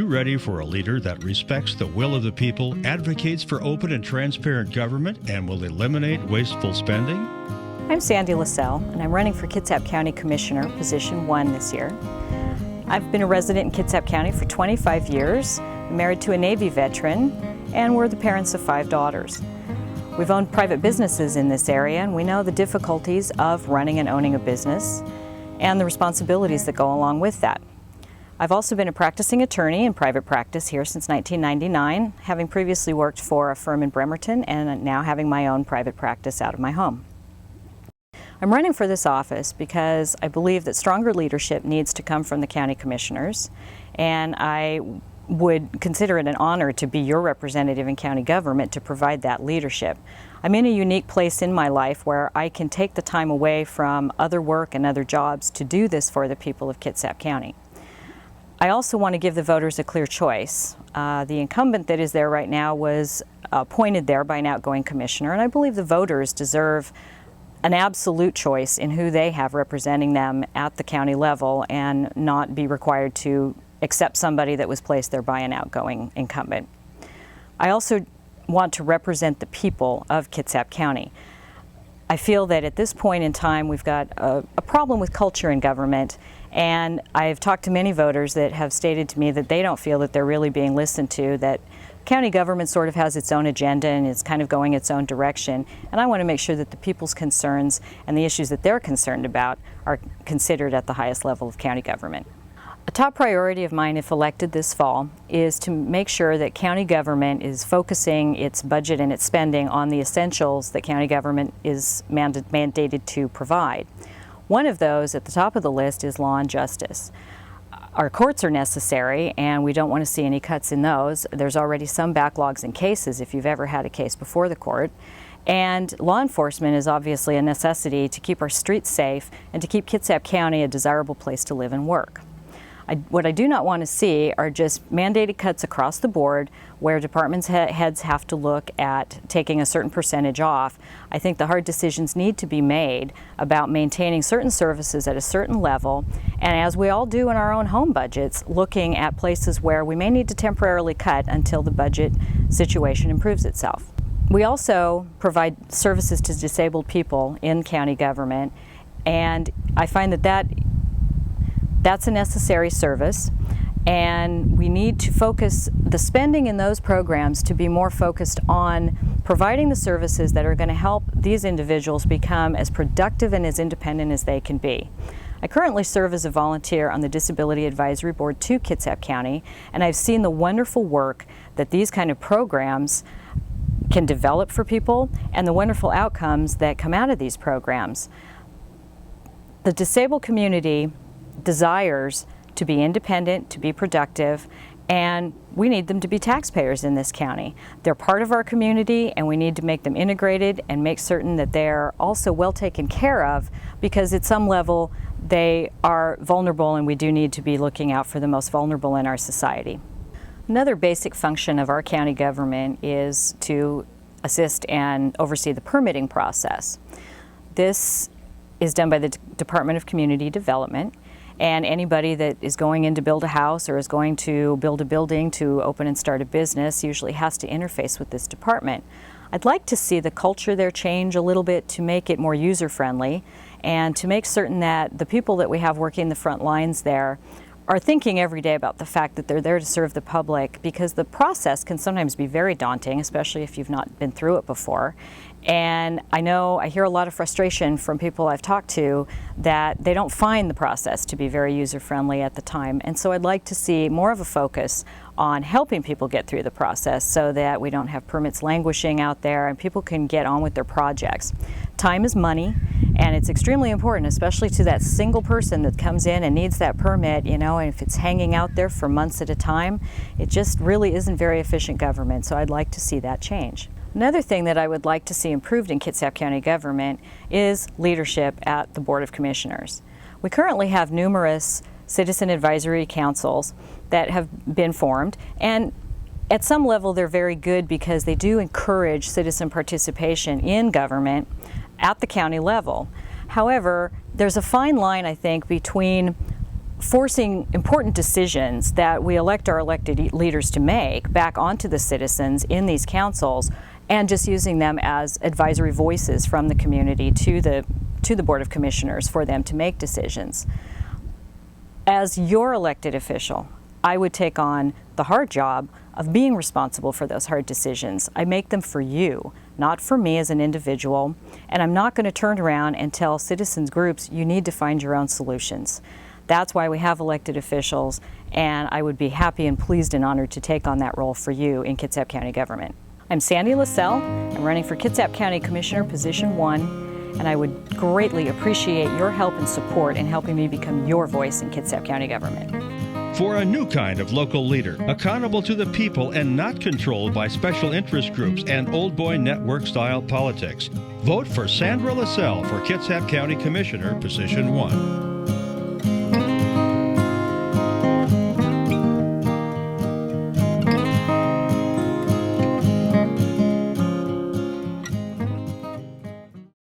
ready for a leader that respects the will of the people, advocates for open and transparent government, and will eliminate wasteful spending? I'm Sandra LaCelle, and I'm running for Kitsap County Commissioner, position 1 this year. I've been a resident in Kitsap County for 25 years, I'm married to a Navy veteran, and we're the parents of 5 daughters. We've owned private businesses in this area, and we know the difficulties of running and owning a business and the responsibilities that go along with that. I've also been a practicing attorney in private practice here since 1999, having previously worked for a firm in Bremerton and now having my own private practice out of my home. I'm running for this office because I believe that stronger leadership needs to come from the county commissioners, and I would consider it an honor to be your representative in county government to provide that leadership. I'm in a unique place in my life where I can take the time away from other work and other jobs to do this for the people of Kitsap County. I also want to give the voters a clear choice. The incumbent that is there right now was appointed there by an outgoing commissioner, and I believe the voters deserve an absolute choice in who they have representing them at the county level and not be required to accept somebody that was placed there by an outgoing incumbent. I also want to represent the people of Kitsap County. I feel that at this point in time we've got a problem with culture in government, and I've talked to many voters that have stated to me that they don't feel that they're really being listened to, that county government sort of has its own agenda and is kind of going its own direction, and I want to make sure that the people's concerns and the issues that they're concerned about are considered at the highest level of county government. A top priority of mine, if elected this fall, is to make sure that county government is focusing its budget and its spending on the essentials that county government is mandated to provide. One of those at the top of the list is law and justice. Our courts are necessary, and we don't want to see any cuts in those. There's already some backlogs in cases if you've ever had a case before the court. And law enforcement is obviously a necessity to keep our streets safe and to keep Kitsap County a desirable place to live and work. What I do not want to see are just mandated cuts across the board where departments heads have to look at taking a certain percentage off. I think the hard decisions need to be made about maintaining certain services at a certain level, and as we all do in our own home budgets, looking at places where we may need to temporarily cut until the budget situation improves itself. We also provide services to disabled people in county government, and I find that that's a necessary service, and we need to focus the spending in those programs to be more focused on providing the services that are going to help these individuals become as productive and as independent as they can be. I currently serve as a volunteer on the Disability Advisory Board to Kitsap County, and I've seen the wonderful work that these kind of programs can develop for people and the wonderful outcomes that come out of these programs. The disabled community desires to be independent, to be productive, and we need them to be taxpayers in this county. They're part of our community, and we need to make them integrated and make certain that they're also well taken care of, because at some level they are vulnerable, and we do need to be looking out for the most vulnerable in our society. Another basic function of our county government is to assist and oversee the permitting process. This is done by the Department of Community Development, and anybody that is going in to build a house or is going to build a building to open and start a business usually has to interface with this department. I'd like to see the culture there change a little bit to make it more user-friendly and to make certain that the people that we have working the front lines there are thinking every day about the fact that they're there to serve the public, because the process can sometimes be very daunting, especially if you've not been through it before. And I hear a lot of frustration from people I've talked to that they don't find the process to be very user-friendly at the time. And so I'd like to see more of a focus on helping people get through the process so that we don't have permits languishing out there and people can get on with their projects. Time is money, and it's extremely important, especially to that single person that comes in and needs that permit, and if it's hanging out there for months at a time, it just really isn't very efficient government. So I'd like to see that change. Another thing that I would like to see improved in Kitsap County government is leadership at the Board of Commissioners. We currently have numerous citizen advisory councils that have been formed, and at some level they're very good because they do encourage citizen participation in government at the county level. However, there's a fine line, I think, between forcing important decisions that we elect our elected leaders to make back onto the citizens in these councils, and just using them as advisory voices from the community to the Board of Commissioners for them to make decisions. As your elected official, I would take on the hard job of being responsible for those hard decisions. I make them for you, not for me as an individual, and I'm not going to turn around and tell citizens groups, you need to find your own solutions. That's why we have elected officials, and I would be happy and pleased and honored to take on that role for you in Kitsap County government. I'm Sandra LaCelle. I'm running for Kitsap County Commissioner, Position 1, and I would greatly appreciate your help and support in helping me become your voice in Kitsap County government. For a new kind of local leader, accountable to the people and not controlled by special interest groups and old boy network style politics, vote for Sandra LaCelle for Kitsap County Commissioner, Position 1.